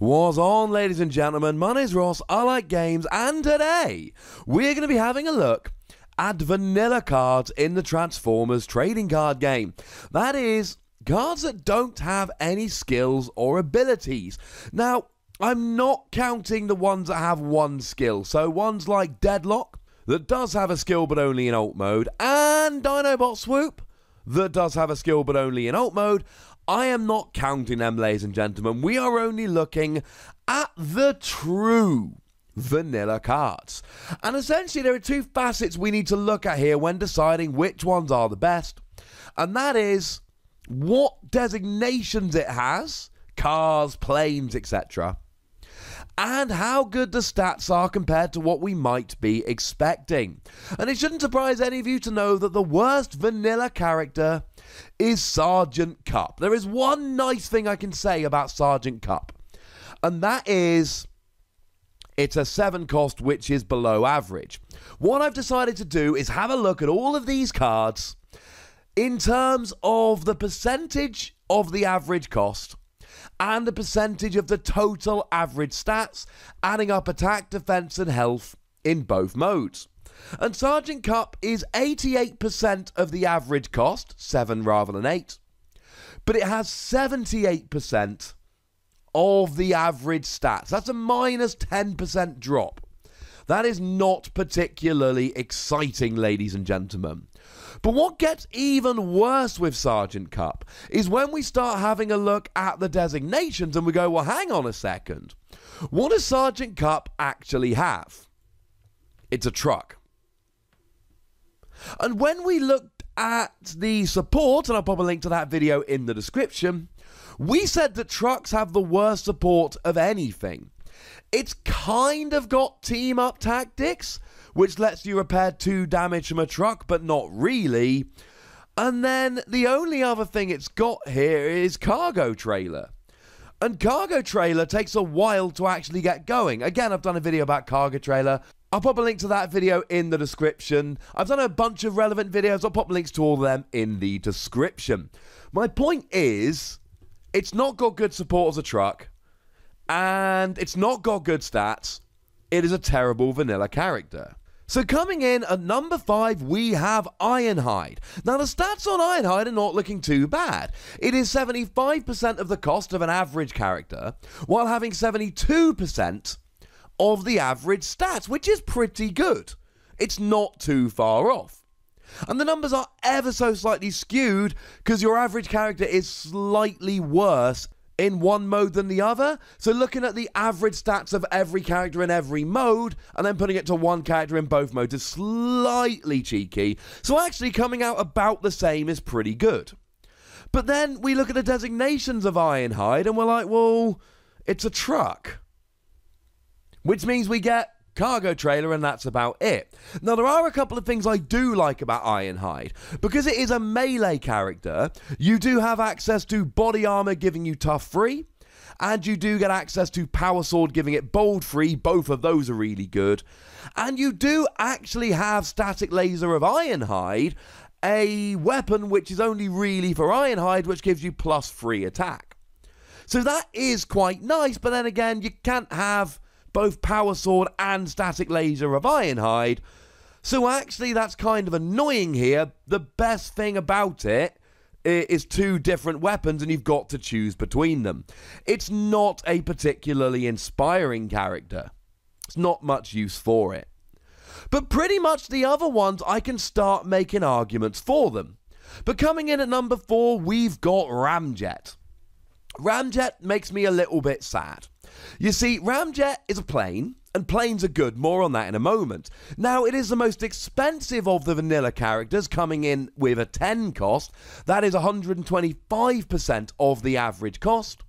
What's on, ladies and gentlemen? My name's Ross, I like games, and today we're going to be having a look at vanilla cards in the Transformers trading card game. That is, cards that don't have any skills or abilities. Now, I'm not counting the ones that have one skill, so ones like Deadlock, that does have a skill but only in alt mode, and Dinobots Swoop, that does have a skill but only in alt mode. I am not counting them, ladies and gentlemen. We are only looking at the true vanilla cards. And essentially there are two facets we need to look at here when deciding which ones are the best. And that is what designations it has, cars, planes, etc. and how good the stats are compared to what we might be expecting. And it shouldn't surprise any of you to know that the worst vanilla character is Sgt Cup. There is one nice thing I can say about Sgt Cup, and that is it's a 7 cost, which is below average. What I've decided to do is have a look at all of these cards in terms of the percentage of the average cost and the percentage of the total average stats, adding up attack, defense, and health in both modes. And Sgt Cup is 88% of the average cost, 7 rather than 8, but it has 78% of the average stats. That's a minus 10% drop. That is not particularly exciting, ladies and gentlemen. But what gets even worse with Sgt Cup is when we start having a look at the designations and we go, well, hang on a second. What does Sgt Cup actually have? It's a truck. And when we looked at the support, and I'll pop a link to that video in the description, we said that trucks have the worst support of anything. It's kind of got team-up tactics, which lets you repair 2 damage from a truck, but not really. And then the only other thing it's got here is cargo trailer. And cargo trailer takes a while to actually get going. Again, I've done a video about cargo trailer. I'll pop a link to that video in the description. I've done a bunch of relevant videos. I'll pop links to all of them in the description. My point is, it's not got good support as a truck, and it's not got good stats. It is a terrible vanilla character. So coming in at number 5, we have Ironhide. Now the stats on Ironhide are not looking too bad. It is 75% of the cost of an average character, while having 72% of the average stats, which is pretty good. It's not too far off. And the numbers are ever so slightly skewed because your average character is slightly worse in one mode than the other. So looking at the average stats of every character in every mode and then putting it to one character in both modes is slightly cheeky. So actually coming out about the same is pretty good. But then we look at the designations of Ironhide and we're like, well, it's a truck, which means we get cargo trailer, and that's about it. Now, there are a couple of things I do like about Ironhide. Because it is a melee character, you do have access to body armor giving you tough free, and you do get access to power sword giving it bold free. Both of those are really good. And you do actually have static laser of Ironhide, a weapon which is only really for Ironhide, which gives you +3 attack. So that is quite nice, but then again, you can't have both power sword and static laser of Ironhide. So actually that's kind of annoying here. The best thing about it is 2 different weapons and you've got to choose between them. It's not a particularly inspiring character. It's not much use for it. But pretty much the other ones I can start making arguments for them. But coming in at number 4, we've got Ramjet. Ramjet makes me a little bit sad. You see, Ramjet is a plane, and planes are good. More on that in a moment. Now, it is the most expensive of the vanilla characters, coming in with a 10 cost. That is 125% of the average cost.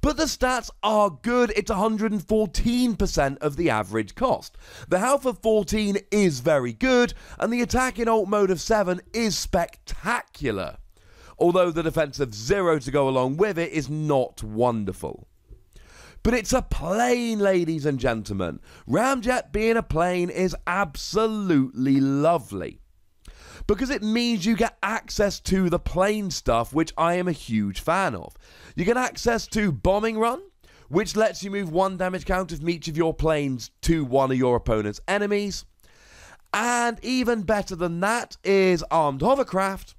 But the stats are good. It's 114% of the average cost. The health of 14 is very good, and the attack in alt mode of 7 is spectacular. Although the defense of 0 to go along with it is not wonderful. But it's a plane, ladies and gentlemen. Ramjet being a plane is absolutely lovely, because it means you get access to the plane stuff, which I am a huge fan of. You get access to Bombing Run, which lets you move 1 damage counter from each of your planes to one of your opponent's enemies. And even better than that is Armed Hovercraft,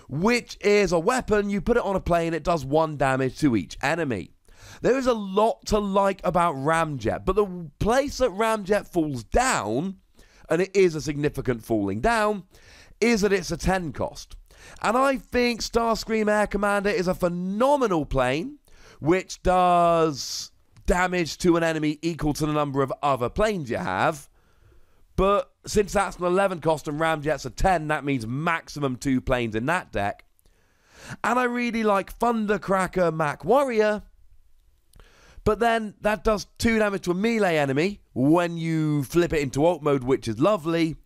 which is a weapon. You put it on a plane, it does 1 damage to each enemy. There is a lot to like about Ramjet, but the place that Ramjet falls down, and it is a significant falling down, is that it's a 10 cost. And I think Starscream Air Commander is a phenomenal plane, which does damage to an enemy equal to the number of other planes you have. But since that's an 11 cost and Ramjet's a 10, that means maximum 2 planes in that deck. And I really like Thundercracker Mac Warrior. But then that does 2 damage to a melee enemy when you flip it into ult mode, which is lovely.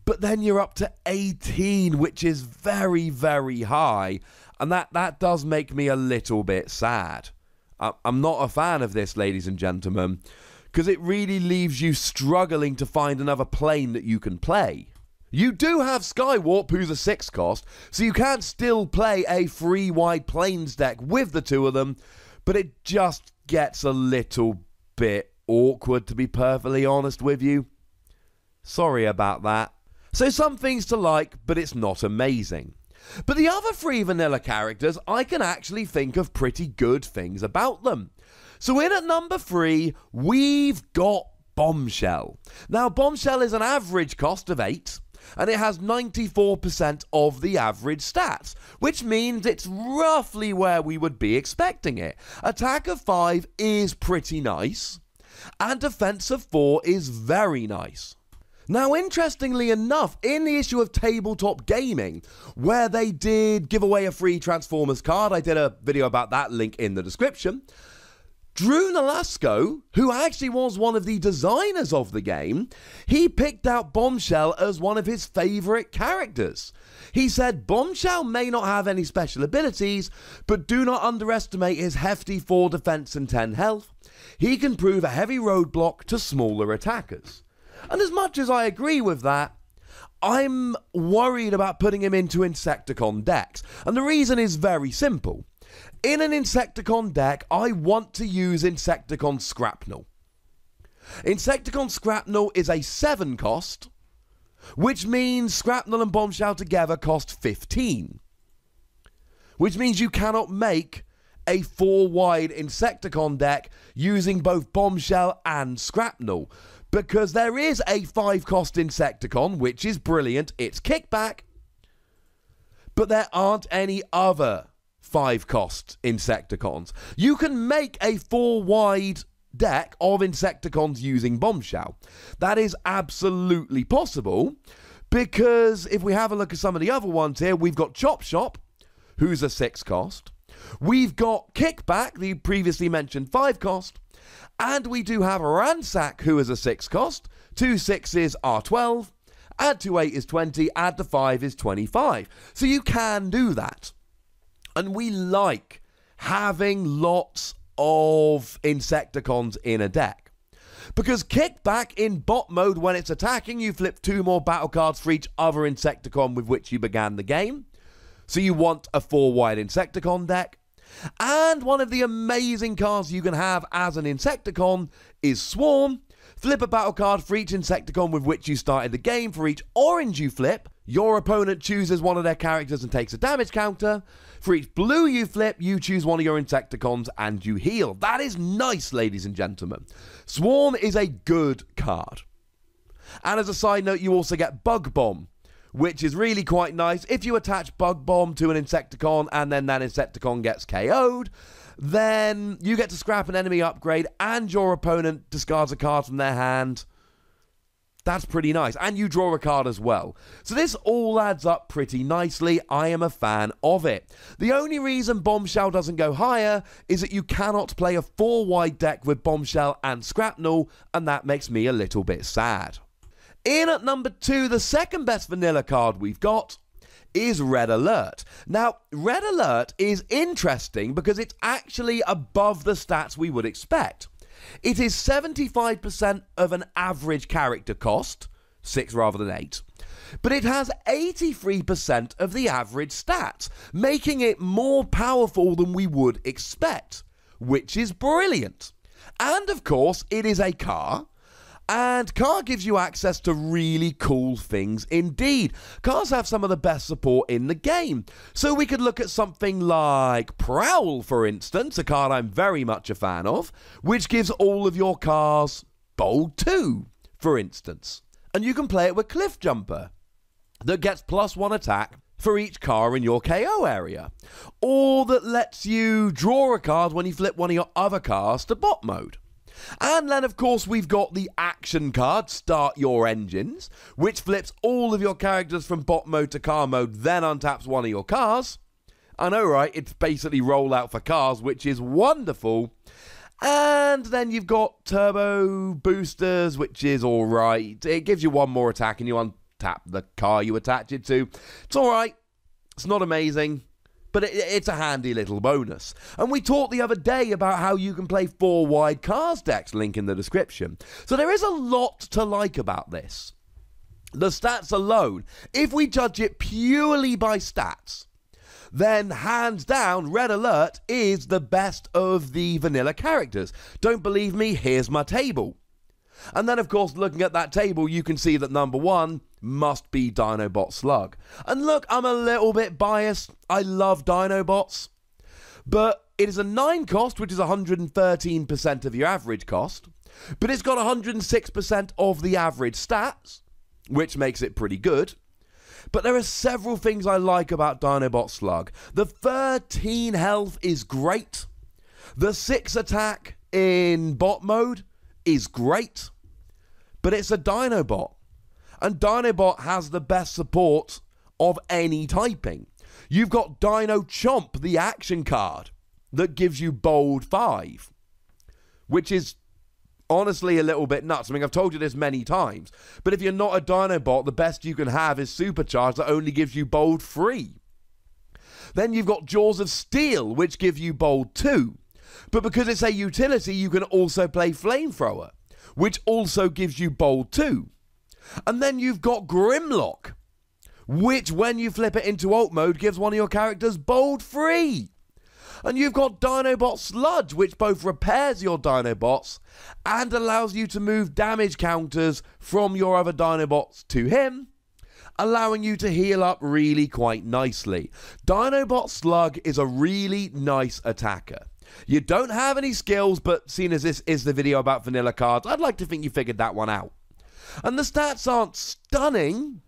But then you're up to 18, which is very, very high. And that does make me a little bit sad. I'm not a fan of this, ladies and gentlemen, because it really leaves you struggling to find another plane that you can play. You do have Skywarp, who's a 6 cost, so you can still play a 3 wide planes deck with the 2 of them, but it just gets a little bit awkward, to be perfectly honest with you. Sorry about that. So some things to like, but it's not amazing. But the other 3 vanilla characters, I can actually think of pretty good things about them. So in at number 3, we've got Bombshell. Now, Bombshell is an average cost of 8, and it has 94% of the average stats, which means it's roughly where we would be expecting it. Attack of 5 is pretty nice, and defense of 4 is very nice. Now, interestingly enough, in the issue of Tabletop Gaming, where they did give away a free Transformers card, I did a video about that, link in the description, Drew Nolasco, who actually was one of the designers of the game, he picked out Bombshell as one of his favourite characters. He said, Bombshell may not have any special abilities, but do not underestimate his hefty 4 defense and 10 health. He can prove a heavy roadblock to smaller attackers. And as much as I agree with that, I'm worried about putting him into Insecticon decks. And the reason is very simple. In an Insecticon deck, I want to use Insecticon Scrapnel. Insecticon Scrapnel is a 7 cost, which means Scrapnel and Bombshell together cost 15. Which means you cannot make a 4 wide Insecticon deck using both Bombshell and Scrapnel. Because there is a 5 cost Insecticon, which is brilliant, it's kickback, but there aren't any other 5 cost Insecticons. You can make a 4 wide deck of Insecticons using Bombshell. That is absolutely possible, because if we have a look at some of the other ones here, we've got Chop Shop, who's a 6 cost. We've got Kickback, the previously mentioned 5 cost. And we do have Ransack, who is a 6 cost. 2 6s are 12. Add to 8 is 20. Add to 5 is 25. So you can do that. And we like having lots of Insecticons in a deck. Because Kickback in bot mode, when it's attacking, you flip 2 more battle cards for each other Insecticon with which you began the game. So you want a 4 wide Insecticon deck. And one of the amazing cards you can have as an Insecticon is Swarm. Flip a battle card for each Insecticon with which you started the game. For each orange you flip, your opponent chooses one of their characters and takes a damage counter. For each blue you flip, you choose one of your Insecticons and you heal. That is nice, ladies and gentlemen. Swarm is a good card. And as a side note, you also get Bug Bomb, which is really quite nice. If you attach Bug Bomb to an Insecticon and then that Insecticon gets KO'd, then you get to scrap an enemy upgrade and your opponent discards a card from their hand. That's pretty nice. And you draw a card as well. So this all adds up pretty nicely. I am a fan of it. The only reason Bombshell doesn't go higher is that you cannot play a 4 wide deck with Bombshell and Scrapnel, and that makes me a little bit sad. In at number 2, the second best vanilla card we've got is Red Alert. Now, Red Alert is interesting because it's actually above the stats we would expect. It is 75% of an average character cost, 6 rather than 8, but it has 83% of the average stats, making it more powerful than we would expect, which is brilliant. And of course, it is a car. And car gives you access to really cool things indeed. Cars have some of the best support in the game. So we could look at something like Prowl, for instance, a card I'm very much a fan of, which gives all of your cars Bold 2, for instance. And you can play it with Cliff Jumper, that gets +1 attack for each car in your KO area. Or that lets you draw a card when you flip one of your other cars to bot mode. And then, of course, we've got the action card, Start Your Engines, which flips all of your characters from bot mode to car mode, then untaps one of your cars. I know, right? It's basically rollout for cars, which is wonderful. And then you've got Turbo Boosters, which is alright. It gives you one more attack and you untap the car you attach it to. It's alright. It's not amazing. But it's a handy little bonus. And we talked the other day about how you can play 4 wide cars decks, link in the description. So there is a lot to like about this. The stats alone, if we judge it purely by stats, then hands down, Red Alert is the best of the vanilla characters. Don't believe me? Here's my table. And then, of course, looking at that table, you can see that number 1 must be Dinobots Slug. And look, I'm a little bit biased. I love Dinobots. But it is a 9 cost, which is 113% of your average cost. But it's got 106% of the average stats, which makes it pretty good. But there are several things I like about Dinobots Slug. The 13 health is great. The 6 attack in bot mode is great. But it's a Dinobot. And Dinobot has the best support of any typing. You've got Dino Chomp, the action card, that gives you Bold 5. Which is honestly a little bit nuts. I mean, I've told you this many times. But if you're not a Dinobot, the best you can have is Supercharge that only gives you Bold 3. Then you've got Jaws of Steel, which give you Bold 2. But because it's a utility, you can also play Flamethrower, which also gives you Bold 2. And then you've got Grimlock, which when you flip it into alt mode gives one of your characters Bold 3. And you've got Dinobots Sludge, which both repairs your Dinobots and allows you to move damage counters from your other Dinobots to him, allowing you to heal up really quite nicely. Dinobots Slug is a really nice attacker. You don't have any skills, but seeing as this is the video about vanilla cards, I'd like to think you figured that one out. And the stats aren't stunning,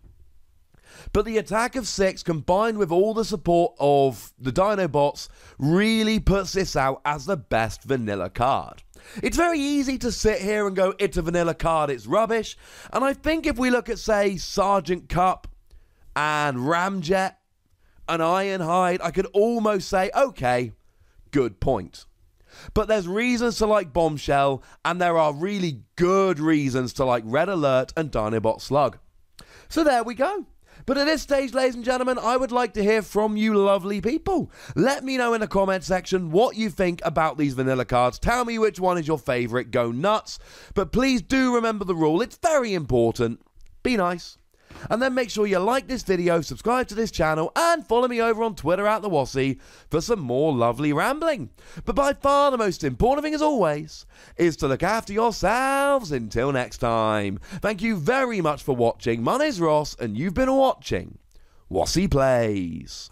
but the attack of 6 combined with all the support of the Dinobots really puts this out as the best vanilla card. It's very easy to sit here and go, it's a vanilla card, it's rubbish. And I think if we look at, say, Sgt Cup and Ramjet and Ironhide, I could almost say, okay, good point. But there's reasons to like Bombshell, and there are really good reasons to like Red Alert and Dinobots Slug. So there we go. But at this stage, ladies and gentlemen, I would like to hear from you lovely people. Let me know in the comment section what you think about these vanilla cards. Tell me which one is your favourite. Go nuts. But please do remember the rule. It's very important. Be nice. And then make sure you like this video, subscribe to this channel, and follow me over on Twitter at the Wossy for some more lovely rambling. But by far the most important thing, as always, is to look after yourselves. Until next time. Thank you very much for watching. My name's Ross, and you've been watching Wossy Plays.